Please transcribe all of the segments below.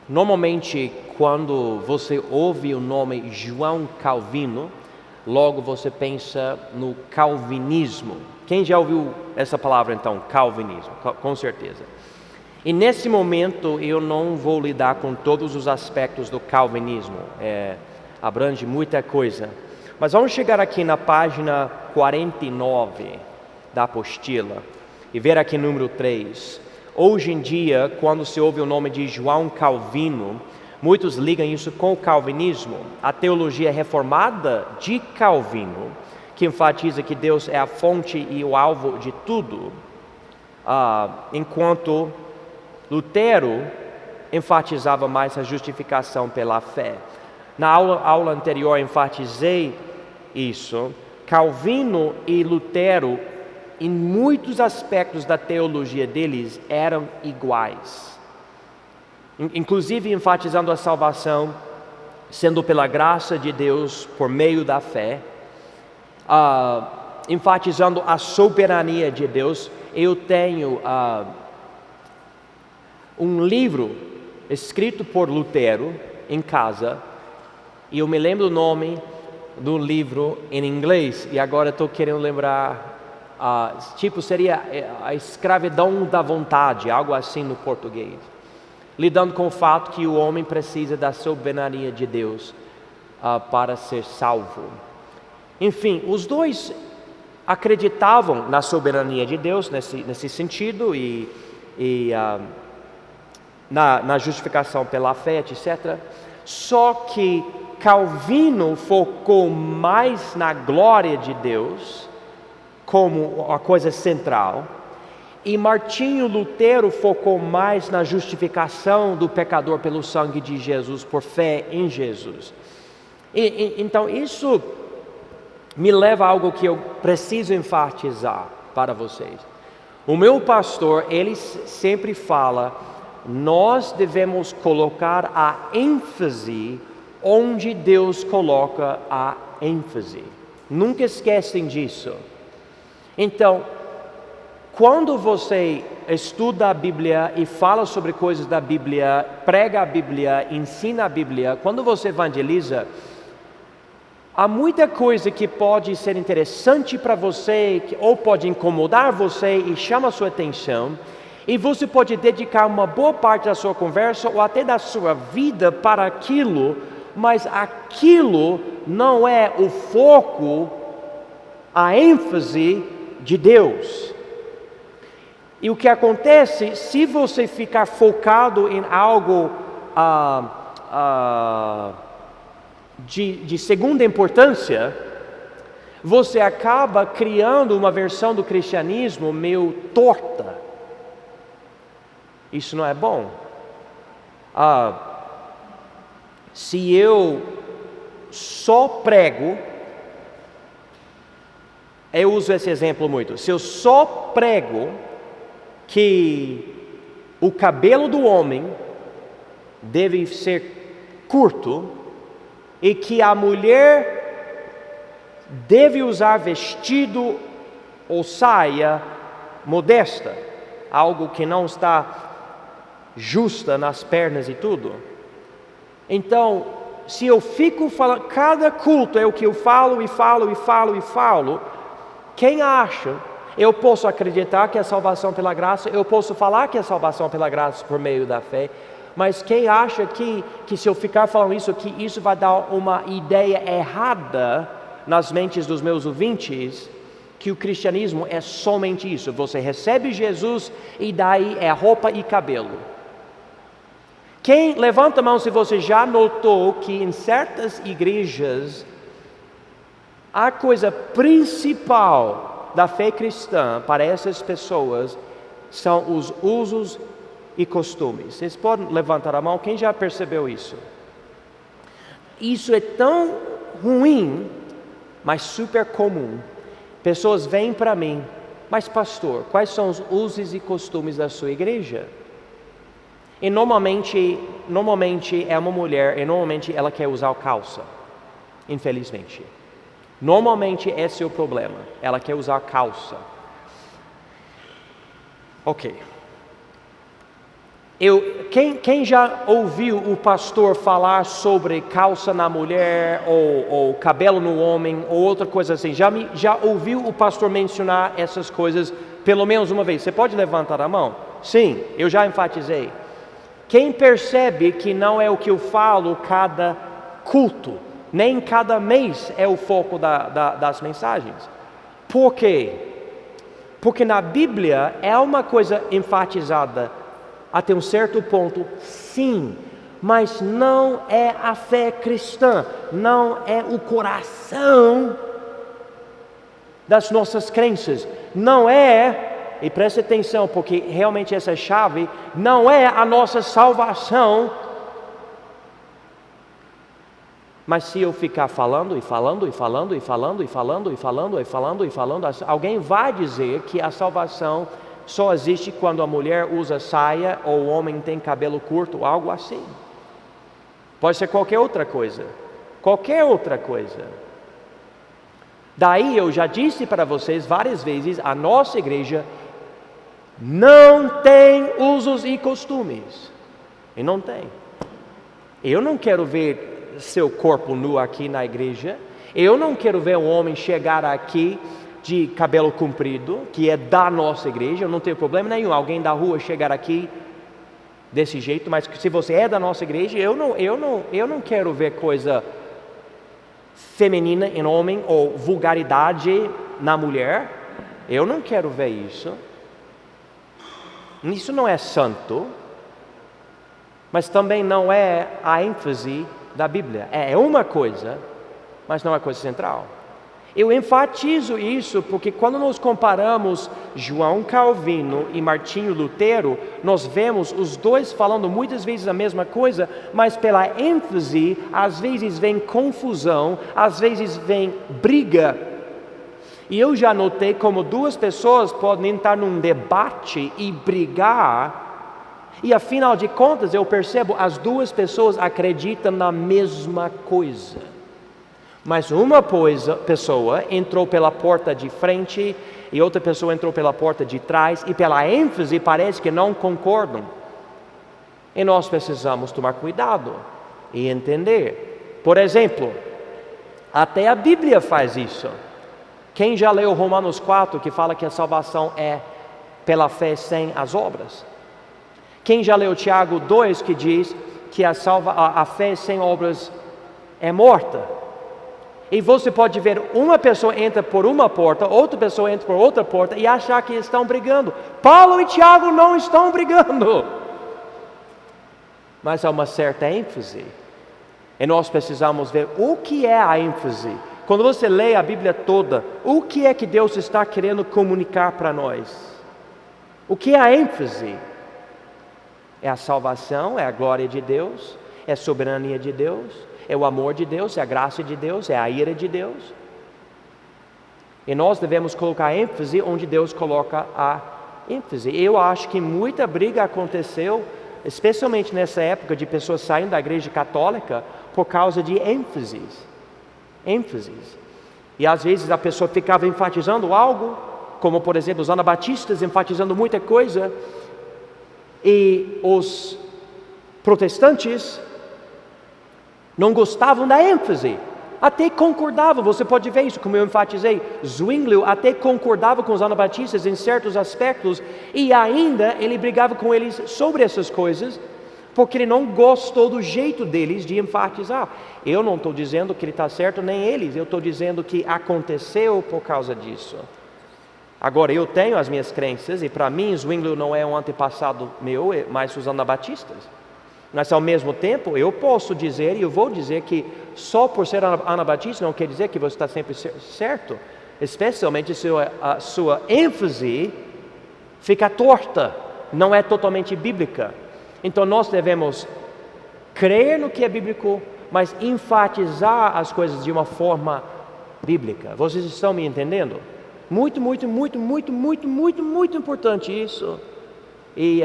Normalmente, quando você ouve o nome João Calvino, logo você pensa no calvinismo. Quem já ouviu essa palavra então, calvinismo? Com certeza. E nesse momento eu não vou lidar com todos os aspectos do calvinismo, abrange muita coisa. Mas vamos chegar aqui na página 49 da apostila e ver aqui número 3. Hoje em dia, quando se ouve o nome de João Calvino, muitos ligam isso com o calvinismo. A teologia reformada de Calvino, que enfatiza que Deus é a fonte e o alvo de tudo, enquanto Lutero enfatizava mais a justificação pela fé. Na aula anterior enfatizei isso. Calvino e Lutero, em muitos aspectos da teologia deles, eram iguais. Inclusive enfatizando a salvação sendo pela graça de Deus por meio da fé, enfatizando a soberania de Deus. Eu tenho um livro escrito por Lutero em casa, e eu me lembro o nome do livro em inglês, e agora estou querendo lembrar, seria a escravidão da vontade, algo assim no português, lidando com o fato que o homem precisa da soberania de Deus para ser salvo. Enfim, os dois acreditavam na soberania de Deus nesse sentido e na justificação pela fé, etc. Só que Calvino focou mais na glória de Deus como a coisa central, e Martinho Lutero focou mais na justificação do pecador pelo sangue de Jesus, por fé em Jesus. Então isso me leva a algo que eu preciso enfatizar para vocês. O meu pastor, ele sempre fala, nós devemos colocar a ênfase onde Deus coloca a ênfase. Nunca esquecem disso. Então, quando você estuda a Bíblia e fala sobre coisas da Bíblia, prega a Bíblia, ensina a Bíblia, quando você evangeliza, há muita coisa que pode ser interessante para você, ou pode incomodar você e chama a sua atenção, e você pode dedicar uma boa parte da sua conversa ou até da sua vida para aquilo, mas aquilo não é o foco, a ênfase de Deus. E o que acontece, se você ficar focado em algo de segunda importância, você acaba criando uma versão do cristianismo meio torta. Isso não é bom. Se eu só prego, eu uso esse exemplo muito. Se eu só prego que o cabelo do homem deve ser curto e que a mulher deve usar vestido ou saia modesta, algo que não está justa nas pernas e tudo. Então, se eu fico falando, cada culto é o que eu falo e falo e falo e falo, quem acha, eu posso acreditar que é salvação pela graça, eu posso falar que é salvação pela graça por meio da fé, mas quem acha que se eu ficar falando isso, que isso vai dar uma ideia errada nas mentes dos meus ouvintes, que o cristianismo é somente isso, você recebe Jesus e daí é roupa e cabelo. Quem levanta a mão se você já notou que em certas igrejas a coisa principal da fé cristã para essas pessoas são os usos e costumes. Vocês podem levantar a mão, quem já percebeu isso? Isso é tão ruim, mas super comum. Pessoas vêm para mim, mas pastor, quais são os usos e costumes da sua igreja? E normalmente é uma mulher, e normalmente ela quer usar calça, infelizmente. Normalmente esse é o problema, ela quer usar calça. Ok. Quem já ouviu o pastor falar sobre calça na mulher, ou cabelo no homem, ou outra coisa assim? Já ouviu o pastor mencionar essas coisas pelo menos uma vez? Você pode levantar a mão? Sim, eu já enfatizei. Quem percebe que não é o que eu falo cada culto, nem cada mês é o foco das mensagens? Por quê? Porque na Bíblia é uma coisa enfatizada até um certo ponto, sim, mas não é a fé cristã, não é o coração das nossas crenças, não é, e preste atenção, porque realmente essa chave não é a nossa salvação. Mas se eu ficar falando, alguém vai dizer que a salvação só existe quando a mulher usa saia ou o homem tem cabelo curto, algo assim. Pode ser qualquer outra coisa. Daí eu já disse para vocês várias vezes, a nossa igreja não tem usos e costumes. E não tem. Eu não quero ver seu corpo nu aqui na igreja. Eu não quero ver um homem chegar aqui de cabelo comprido, que é da nossa igreja. Eu não tenho problema nenhum alguém da rua chegar aqui desse jeito, mas se você é da nossa igreja, eu não quero ver coisa feminina em homem ou vulgaridade na mulher. Eu não quero ver isso. Isso não é santo, mas também não é a ênfase da Bíblia. É uma coisa, mas não é coisa central. Eu enfatizo isso porque quando nós comparamos João Calvino e Martinho Lutero, nós vemos os dois falando muitas vezes a mesma coisa, mas pela ênfase, às vezes vem confusão, às vezes vem briga. E eu já notei como duas pessoas podem estar num debate e brigar, e afinal de contas eu percebo as duas pessoas acreditam na mesma coisa, mas uma pessoa entrou pela porta de frente e outra pessoa entrou pela porta de trás, e pela ênfase parece que não concordam. E nós precisamos tomar cuidado e entender. Por exemplo, até a Bíblia faz isso. Quem já leu Romanos 4, que fala que a salvação é pela fé sem as obras? Quem já leu Tiago 2, que diz que a fé sem obras é morta? E você pode ver uma pessoa entra por uma porta, outra pessoa entra por outra porta e achar que estão brigando. Paulo e Tiago não estão brigando. Mas há uma certa ênfase. E nós precisamos ver o que é a ênfase. Quando você lê a Bíblia toda, o que é que Deus está querendo comunicar para nós? O que é a ênfase? É a salvação, é a glória de Deus, é a soberania de Deus, é o amor de Deus, é a graça de Deus, é a ira de Deus. E nós devemos colocar ênfase onde Deus coloca a ênfase. Eu acho que muita briga aconteceu, especialmente nessa época, de pessoas saindo da igreja católica por causa de ênfases. E às vezes a pessoa ficava enfatizando algo, como por exemplo os anabatistas enfatizando muita coisa, e os protestantes não gostavam da ênfase, até concordavam. Você pode ver isso, como eu enfatizei. Zwinglio até concordava com os anabatistas em certos aspectos, e ainda ele brigava com eles sobre essas coisas, porque ele não gostou do jeito deles de enfatizar. Eu não estou dizendo que ele está certo, nem eles. Eu estou dizendo que aconteceu por causa disso. Agora, eu tenho as minhas crenças, e para mim Zwinglio não é um antepassado meu, mas os anabatistas. Mas ao mesmo tempo, eu posso dizer, e eu vou dizer, que só por ser anabatista não quer dizer que você está sempre certo. Especialmente se a sua ênfase fica torta, não é totalmente bíblica. Então nós devemos crer no que é bíblico, mas enfatizar as coisas de uma forma bíblica. Vocês estão me entendendo? Muito importante isso. E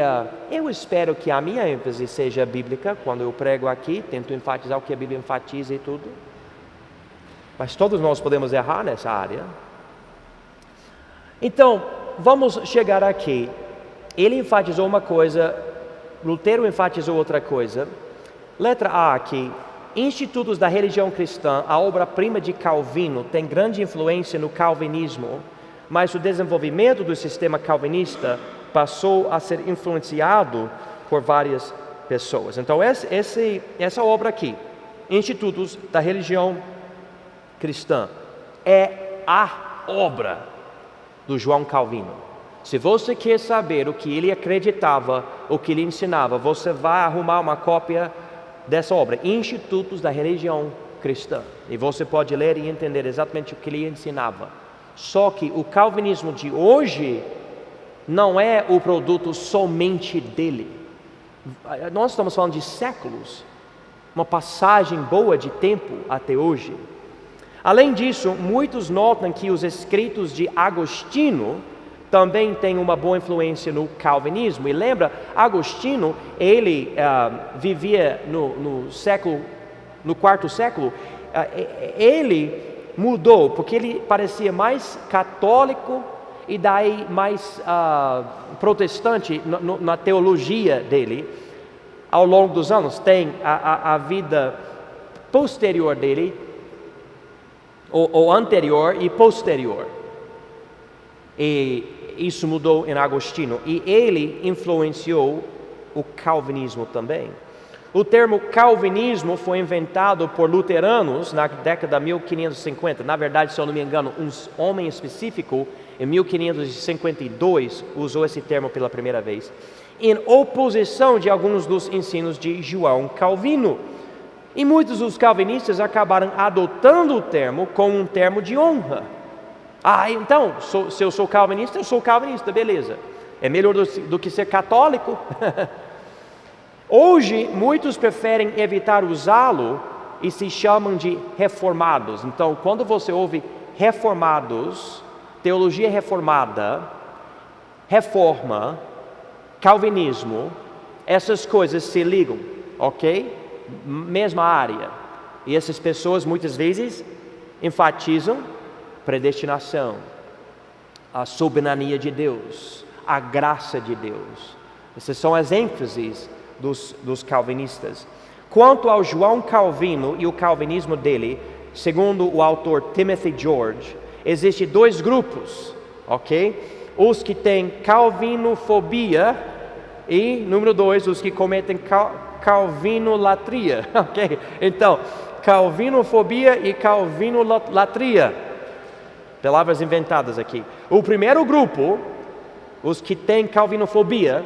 eu espero que a minha ênfase seja bíblica quando eu prego aqui, tento enfatizar o que a Bíblia enfatiza e tudo. Mas todos nós podemos errar nessa área. Então, vamos chegar aqui. Ele enfatizou uma coisa Lutero enfatizou outra coisa. Letra A aqui. Institutos da religião cristã, a obra-prima de Calvino, tem grande influência no calvinismo, mas o desenvolvimento do sistema calvinista passou a ser influenciado por várias pessoas. Então, essa obra aqui, Institutos da Religião Cristã, é a obra do João Calvino. Se você quer saber o que ele acreditava, o que ele ensinava, você vai arrumar uma cópia dessa obra, Institutos da Religião Cristã. E você pode ler e entender exatamente o que ele ensinava. Só que o calvinismo de hoje não é o produto somente dele. Nós estamos falando de séculos, uma passagem boa de tempo até hoje. Além disso, muitos notam que os escritos de Agostinho também têm uma boa influência no calvinismo. E lembra, Agostinho, ele vivia no quarto século, ele mudou, porque ele parecia mais católico e daí mais protestante na teologia dele. Ao longo dos anos, tem a vida posterior dele, ou anterior e posterior. E isso mudou em Agostinho, e ele influenciou o calvinismo também. O termo calvinismo foi inventado por luteranos na década de 1550. Na verdade, se eu não me engano, um homem específico, em 1552, usou esse termo pela primeira vez, em oposição de alguns dos ensinos de João Calvino. E muitos dos calvinistas acabaram adotando o termo como um termo de honra. Então, se eu sou calvinista, eu sou calvinista, beleza. É melhor do que ser católico. Hoje, muitos preferem evitar usá-lo e se chamam de reformados. Então, quando você ouve reformados, teologia reformada, reforma, calvinismo, essas coisas se ligam, ok? Mesma área. E essas pessoas muitas vezes enfatizam predestinação, a soberania de Deus, a graça de Deus. Essas são as ênfases dos calvinistas. Quanto ao João Calvino e o calvinismo dele, segundo o autor Timothy George, existem dois grupos, ok? Os que têm calvinofobia e, número 2, os que cometem calvinolatria, ok? Então, calvinofobia e calvinolatria. Palavras inventadas aqui. O primeiro grupo, os que têm calvinofobia,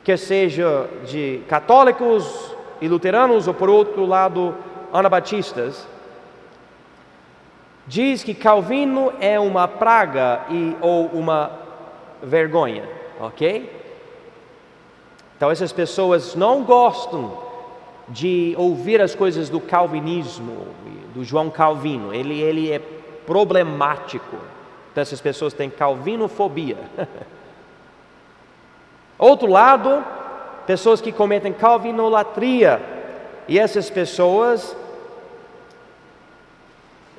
que seja de católicos e luteranos, ou por outro lado, anabatistas, diz que Calvino é uma praga ou uma vergonha, ok? Então essas pessoas não gostam de ouvir as coisas do calvinismo, do João Calvino. Ele é problemático. Então essas pessoas têm calvinofobia. Outro lado, pessoas que cometem calvinolatria. E essas pessoas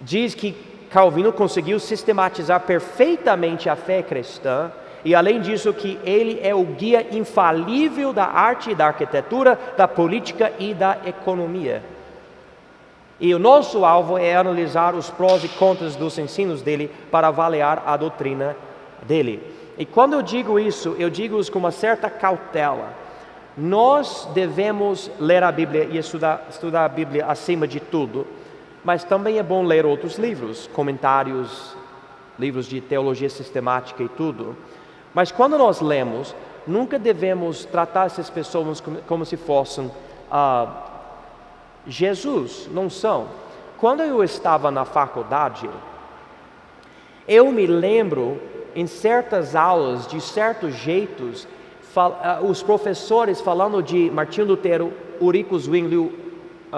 diz que Calvino conseguiu sistematizar perfeitamente a fé cristã. E além disso, que ele é o guia infalível da arte, da arquitetura, da política e da economia. E o nosso alvo é analisar os prós e contras dos ensinos dele para avaliar a doutrina dele. E quando eu digo isso, eu digo isso com uma certa cautela. Nós devemos ler a Bíblia e estudar a Bíblia acima de tudo, mas também é bom ler outros livros, comentários, livros de teologia sistemática e tudo. Mas quando nós lemos, nunca devemos tratar essas pessoas como se fossem Jesus, não são. Quando eu estava na faculdade, eu me lembro em certas aulas, de certos jeitos, os professores falando de Martinho Lutero, Ulrico Zwingli,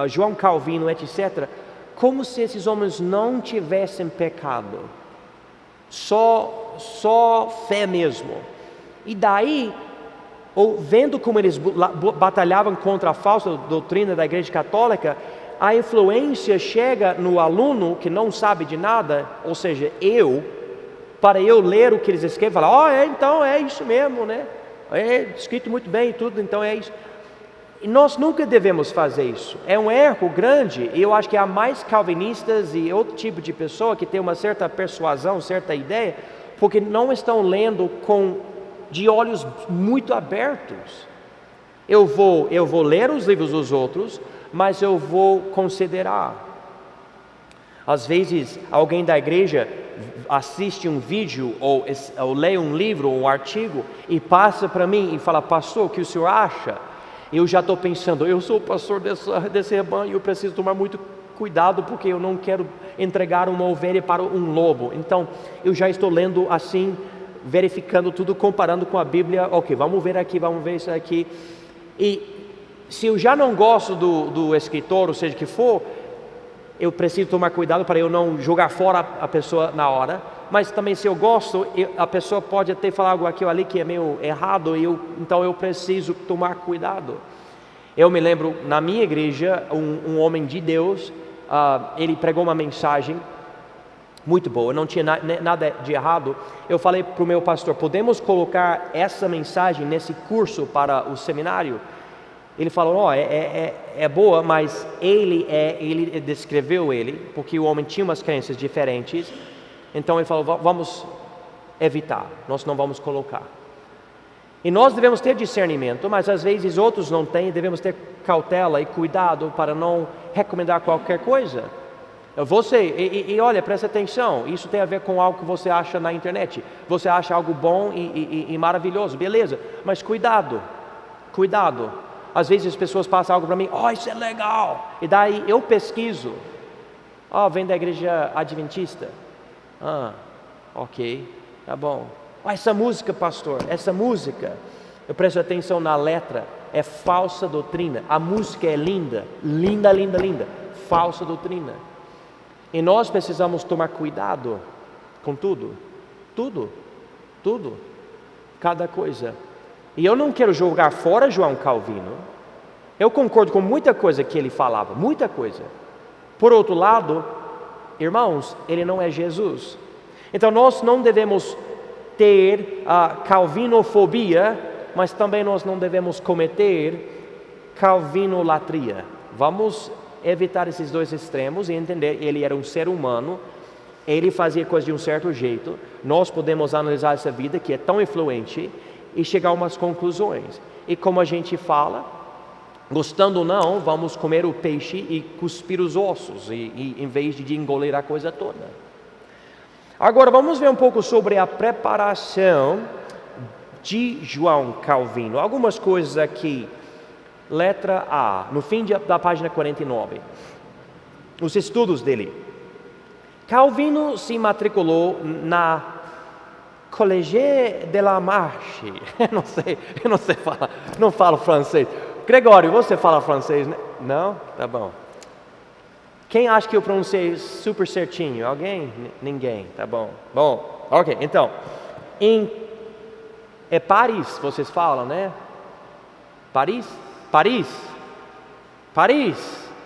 João Calvino, etc., como se esses homens não tivessem pecado, só fé mesmo. E daí, vendo como eles batalhavam contra a falsa doutrina da Igreja Católica, a influência chega no aluno que não sabe de nada, ou seja, para eu ler o que eles escrevem, falar, então é isso mesmo, né? é escrito muito bem e tudo, então é isso. E nós nunca devemos fazer isso. É um erro grande, e eu acho que há mais calvinistas e outro tipo de pessoa que tem uma certa persuasão, certa ideia, porque não estão lendo de olhos muito abertos. Eu vou ler os livros dos outros, mas eu vou considerar. Às vezes, alguém da igreja assiste um vídeo ou lê um livro ou um artigo e passa para mim e fala: pastor, o que o senhor acha? Eu já estou pensando, eu sou o pastor desse rebanho, eu preciso tomar muito cuidado porque eu não quero entregar uma ovelha para um lobo. Então, eu já estou lendo assim, verificando tudo, comparando com a Bíblia. Ok, vamos ver aqui, vamos ver isso aqui. E se eu já não gosto do escritor, ou seja que for, eu preciso tomar cuidado para eu não jogar fora a pessoa na hora. Mas também se eu gosto, a pessoa pode até falar algo aqui ou ali que é meio errado, então eu preciso tomar cuidado. Eu me lembro, na minha igreja, um homem de Deus, ele pregou uma mensagem muito boa, não tinha nada de errado. Eu falei para o meu pastor: podemos colocar essa mensagem nesse curso para o seminário? Ele falou: é boa, mas ele descreveu ele, porque o homem tinha umas crenças diferentes. Então ele falou: vamos evitar, nós não vamos colocar. E nós devemos ter discernimento, mas às vezes outros não têm, devemos ter cautela e cuidado para não recomendar qualquer coisa. Olha, presta atenção, isso tem a ver com algo que você acha na internet. Você acha algo bom e maravilhoso, beleza, mas cuidado. Às vezes as pessoas passam algo para mim: isso é legal, e daí eu pesquiso. Vem da igreja adventista. Ok, tá bom. Essa música, pastor, eu presto atenção na letra, é falsa doutrina. A música é linda, falsa doutrina. E nós precisamos tomar cuidado com tudo, cada coisa. E eu não quero jogar fora João Calvino. Eu concordo com muita coisa que ele falava, muita coisa. Por outro lado, irmãos, ele não é Jesus. Então nós não devemos ter calvinofobia, mas também nós não devemos cometer calvinolatria. Vamos evitar esses dois extremos e entender: ele era um ser humano, ele fazia coisas de um certo jeito. Nós podemos analisar essa vida que é tão influente e chegar a umas conclusões. E como a gente fala, gostando ou não, vamos comer o peixe e cuspir os ossos, em vez de engolir a coisa toda. Agora vamos ver um pouco sobre a preparação de João Calvino. Algumas coisas aqui. Letra A, no fim da página 49. Os estudos dele. Calvino se matriculou na Collège de la Marche. Eu não sei falar, não falo francês. Gregório, você fala francês, né? Não? Tá bom. Quem acha que eu pronunciei super certinho? Alguém? Ninguém, tá bom. Bom, ok, então. É Paris, vocês falam, né? Paris?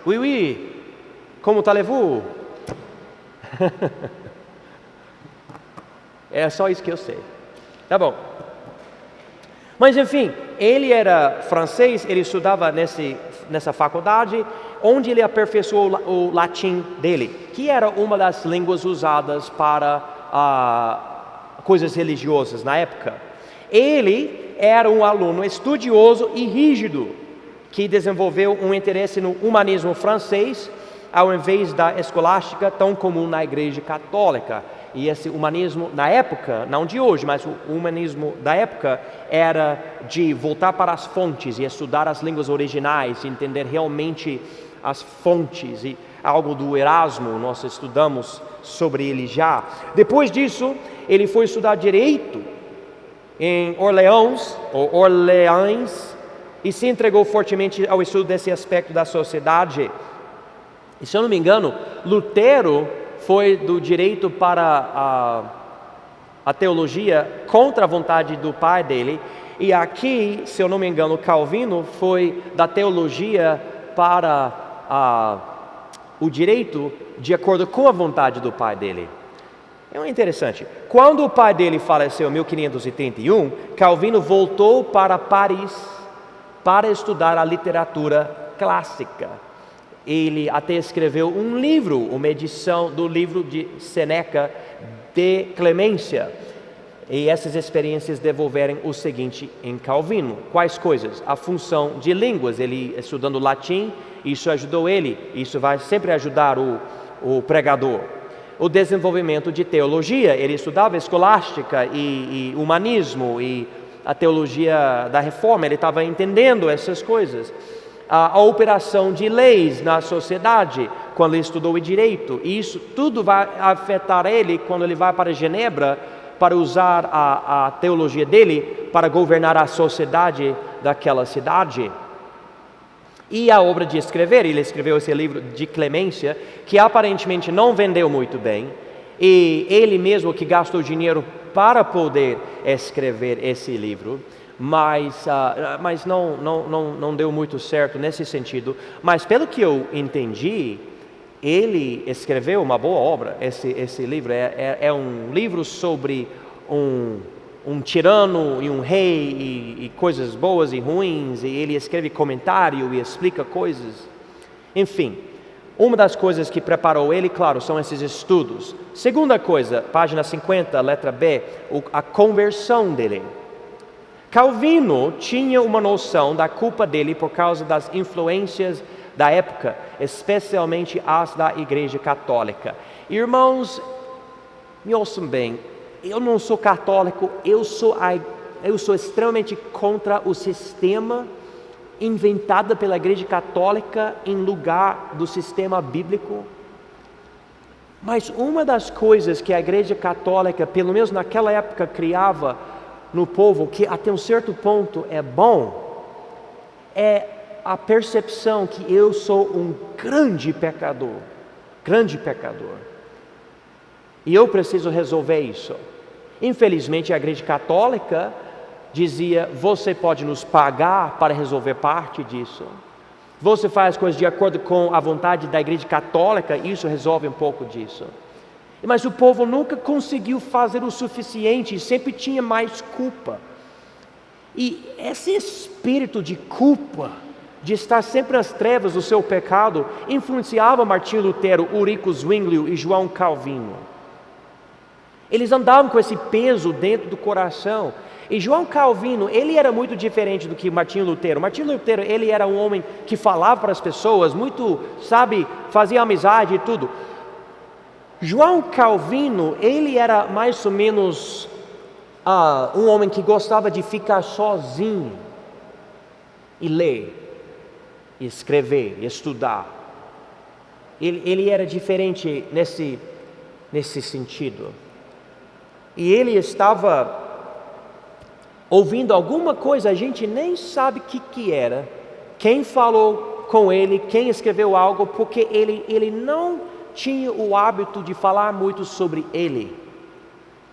Oui. Como allez-vous? É só isso que eu sei. Tá bom. Mas enfim, ele era francês, ele estudava nessa faculdade, onde ele aperfeiçoou o latim dele, que era uma das línguas usadas para coisas religiosas na época. Ele era um aluno estudioso e rígido, que desenvolveu um interesse no humanismo francês, ao invés da escolástica tão comum na igreja católica. E esse humanismo na época, não de hoje, mas o humanismo da época era de voltar para as fontes e estudar as línguas originais, entender realmente as fontes. E algo do Erasmo, nós estudamos sobre ele já. Depois disso, ele foi estudar direito em Orleans, e se entregou fortemente ao estudo desse aspecto da sociedade. E se eu não me engano, Lutero foi do direito para a teologia contra a vontade do pai dele, e aqui, se eu não me engano, Calvino foi da teologia para o direito de acordo com a vontade do pai dele. É interessante. Quando o pai dele faleceu em 1531, Calvino voltou para Paris para estudar a literatura clássica. Ele até escreveu um livro, uma edição do livro de Sêneca, de Clemência. E essas experiências devolveram o seguinte em Calvino. Quais coisas? A função de línguas. Ele estudando latim, isso ajudou ele. Isso vai sempre ajudar o pregador. O desenvolvimento de teologia. Ele estudava escolástica e humanismo e a teologia da reforma. Ele estava entendendo essas coisas. A operação de leis na sociedade, quando ele estudou o direito. E isso tudo vai afetar ele quando ele vai para Genebra, para usar a teologia dele para governar a sociedade daquela cidade. E a obra de escrever, ele escreveu esse livro de Clemência, que aparentemente não vendeu muito bem, e ele mesmo que gastou dinheiro para poder escrever esse livro, mas não deu muito certo nesse sentido. Mas pelo que eu entendi, ele escreveu uma boa obra. Esse livro é um livro sobre um tirano e um rei e coisas boas e ruins, e ele escreve comentário e explica coisas. Enfim, uma das coisas que preparou ele, claro, são esses estudos. Segunda coisa, página 50, letra B, a conversão dele. Calvino tinha uma noção da culpa dele por causa das influências da época, especialmente as da Igreja Católica. Irmãos, me ouçam bem, eu não sou católico, eu sou extremamente contra o sistema inventado pela Igreja Católica em lugar do sistema bíblico. Mas uma das coisas que a Igreja Católica, pelo menos naquela época, criava no povo, que até um certo ponto é bom, é a percepção que eu sou um grande pecador, e eu preciso resolver isso. Infelizmente a Igreja Católica dizia: você pode nos pagar para resolver parte disso, você faz coisas de acordo com a vontade da Igreja Católica, isso resolve um pouco disso. Mas o povo nunca conseguiu fazer o suficiente e sempre tinha mais culpa. E esse espírito de culpa, de estar sempre nas trevas do seu pecado, influenciava Martinho Lutero, Ulrico Zwinglio e João Calvino. Eles andavam com esse peso dentro do coração. E João Calvino, ele era muito diferente do que Martinho Lutero. Martinho Lutero, ele era um homem que falava para as pessoas, muito, fazia amizade e tudo. João Calvino, ele era mais ou menos um homem que gostava de ficar sozinho e ler, e escrever, e estudar. Ele era diferente nesse sentido. E ele estava ouvindo alguma coisa, a gente nem sabe o que era, quem falou com ele, quem escreveu algo, porque ele não tinha o hábito de falar muito sobre ele.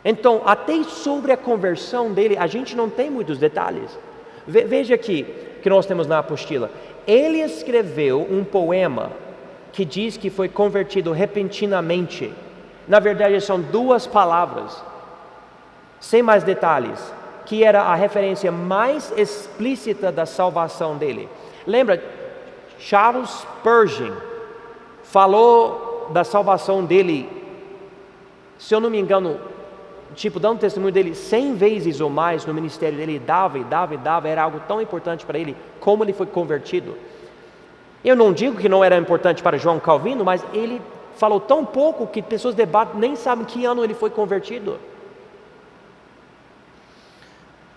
Então, até sobre a conversão dele, a gente não tem muitos detalhes. Veja aqui, que nós temos na apostila. Ele escreveu um poema que diz que foi convertido repentinamente. Na verdade, são duas palavras, sem mais detalhes, que era a referência mais explícita da salvação dele. Lembra, Charles Spurgeon falou da salvação dele, se eu não me engano, dando testemunho dele 100 vezes ou mais no ministério dele, dava, era algo tão importante para ele, como ele foi convertido. Eu não digo que não era importante para João Calvino, mas ele falou tão pouco que pessoas debatem, nem sabem que ano ele foi convertido.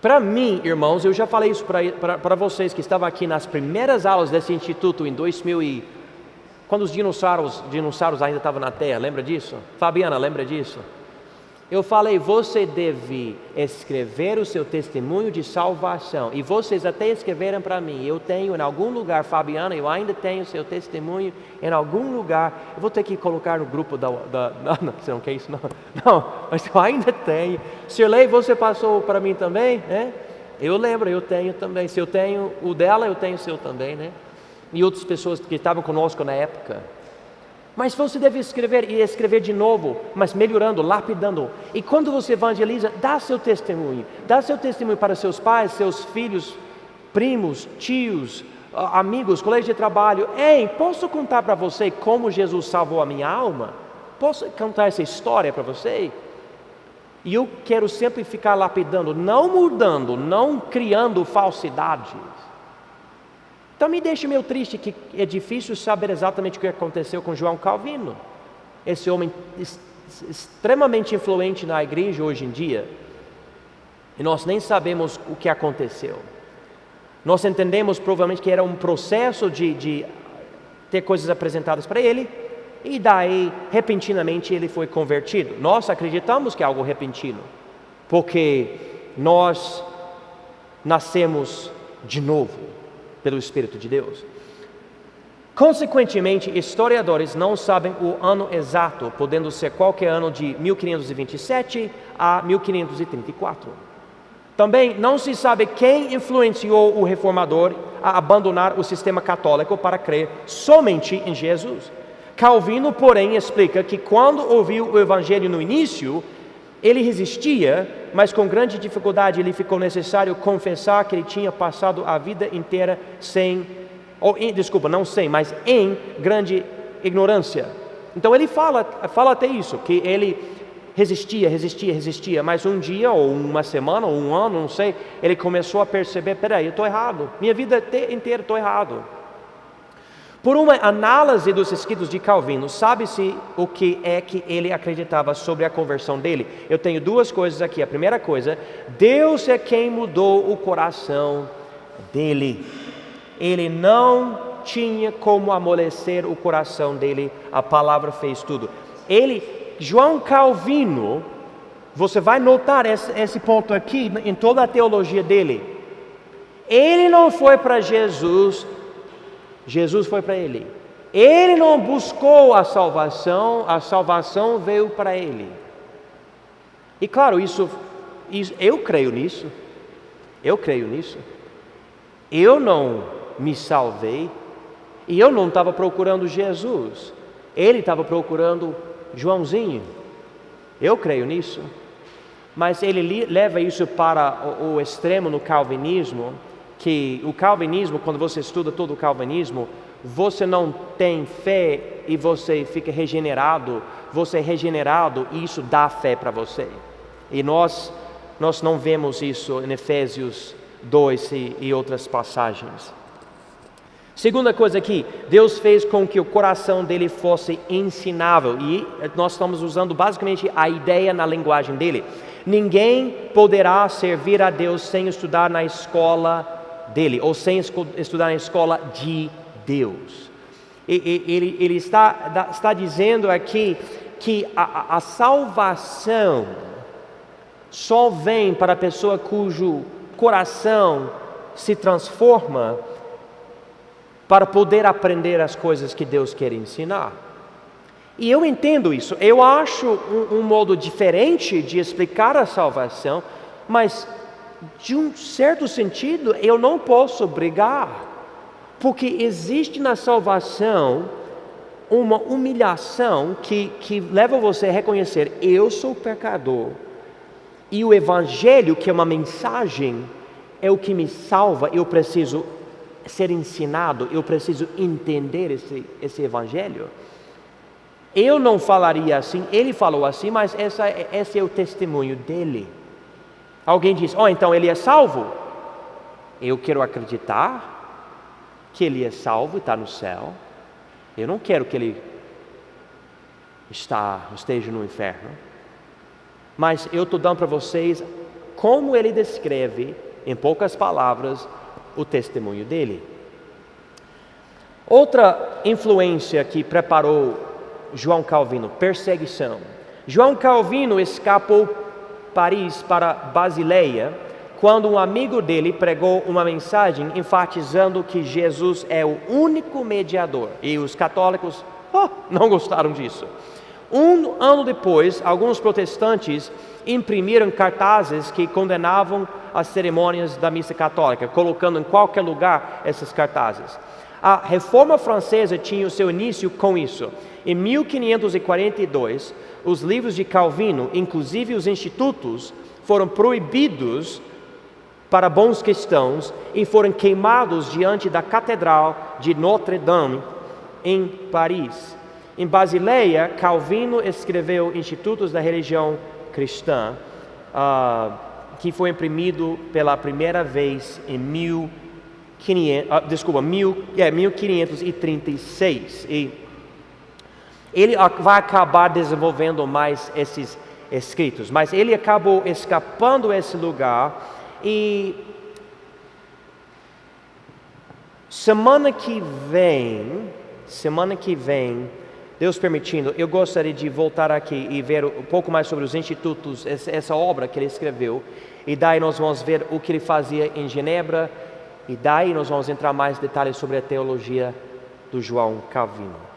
Para mim, irmãos, eu já falei isso para vocês que estavam aqui nas primeiras aulas desse instituto em 2000 quando os dinossauros ainda estavam na Terra, lembra disso? Fabiana, lembra disso? Eu falei, você deve escrever o seu testemunho de salvação. E vocês até escreveram para mim, eu tenho em algum lugar, Fabiana, eu ainda tenho seu testemunho em algum lugar. Eu vou ter que colocar no grupo não, você não quer isso? Não, mas eu ainda tenho. Sirlei, você passou para mim também, né? Eu lembro, eu tenho também. Se eu tenho o dela, eu tenho o seu também, né? E outras pessoas que estavam conosco na época. Mas você deve escrever e escrever de novo, mas melhorando, lapidando. E quando você evangeliza, dá seu testemunho. Dá seu testemunho para seus pais, seus filhos, primos, tios, amigos, colegas de trabalho. Ei, posso contar para você como Jesus salvou a minha alma? Posso contar essa história para você? E eu quero sempre ficar lapidando, não mudando, não criando falsidades. Então me deixa meio triste que é difícil saber exatamente o que aconteceu com João Calvino. Esse homem extremamente influente na igreja hoje em dia. E nós nem sabemos o que aconteceu. Nós entendemos provavelmente que era um processo de ter coisas apresentadas para ele. E daí, repentinamente, ele foi convertido. Nós acreditamos que é algo repentino. Porque nós nascemos de novo pelo Espírito de Deus. Consequentemente, historiadores não sabem o ano exato, podendo ser qualquer ano de 1527 a 1534. Também não se sabe quem influenciou o reformador a abandonar o sistema católico para crer somente em Jesus. Calvino, porém, explica que quando ouviu o Evangelho no início, ele resistia, mas com grande dificuldade lhe ficou necessário confessar que ele tinha passado a vida inteira mas em grande ignorância. Então ele fala até isso, que ele resistia, mas um dia, ou uma semana, ou um ano, não sei, ele começou a perceber, peraí, eu estou errado, minha vida inteira estou errado. Por uma análise dos escritos de Calvino, sabe-se o que é que ele acreditava sobre a conversão dele. Eu tenho duas coisas aqui. A primeira coisa, Deus é quem mudou o coração dele. Ele não tinha como amolecer o coração dele, a palavra fez tudo. João Calvino, você vai notar esse ponto aqui em toda a teologia dele. Ele não foi para Jesus, Jesus foi para ele. Ele não buscou a salvação veio para ele. E claro, isso eu creio nisso. Eu não me salvei e eu não estava procurando Jesus. Ele estava procurando Joãozinho. Eu creio nisso. Mas ele leva isso para o extremo no calvinismo, que o calvinismo, quando você estuda todo o calvinismo, você não tem fé e você fica regenerado, você é regenerado e isso dá fé para você. E nós não vemos isso em Efésios 2 e outras passagens. Segunda coisa aqui, Deus fez com que o coração dele fosse ensinável, e nós estamos usando basicamente a ideia na linguagem dele. Ninguém poderá servir a Deus sem estudar na escola dele, ou sem estudar na escola de Deus. Ele está dizendo aqui que a salvação só vem para a pessoa cujo coração se transforma para poder aprender as coisas que Deus quer ensinar. E eu entendo isso. Eu acho um modo diferente de explicar a salvação, mas de um certo sentido eu não posso brigar, porque existe na salvação uma humilhação que leva você a reconhecer: eu sou pecador, e o Evangelho, que é uma mensagem, é o que me salva. Eu preciso ser ensinado, eu preciso entender esse Evangelho. Eu não falaria assim, ele falou assim, mas esse é o testemunho dele. Alguém diz: então ele é salvo? Eu quero acreditar que ele é salvo e está no céu. Eu não quero que ele esteja no inferno. Mas eu estou dando para vocês como ele descreve, em poucas palavras, o testemunho dele. Outra influência que preparou João Calvino: perseguição. João Calvino escapou Paris para Basileia quando um amigo dele pregou uma mensagem enfatizando que Jesus é o único mediador, e os católicos não gostaram disso. Um ano depois, alguns protestantes imprimiram cartazes que condenavam as cerimônias da missa católica, colocando em qualquer lugar esses cartazes. A Reforma Francesa tinha o seu início com isso. Em 1542, os livros de Calvino, inclusive os institutos, foram proibidos para bons cristãos e foram queimados diante da Catedral de Notre-Dame, em Paris. Em Basileia, Calvino escreveu Institutos da Religião Cristã, que foi imprimido pela primeira vez em 1536. E ele vai acabar desenvolvendo mais esses escritos, mas ele acabou escapando desse lugar. E semana que vem, Deus permitindo, eu gostaria de voltar aqui e ver um pouco mais sobre os institutos, essa obra que ele escreveu, e daí nós vamos ver o que ele fazia em Genebra, e daí nós vamos entrar mais em detalhes sobre a teologia do João Calvino.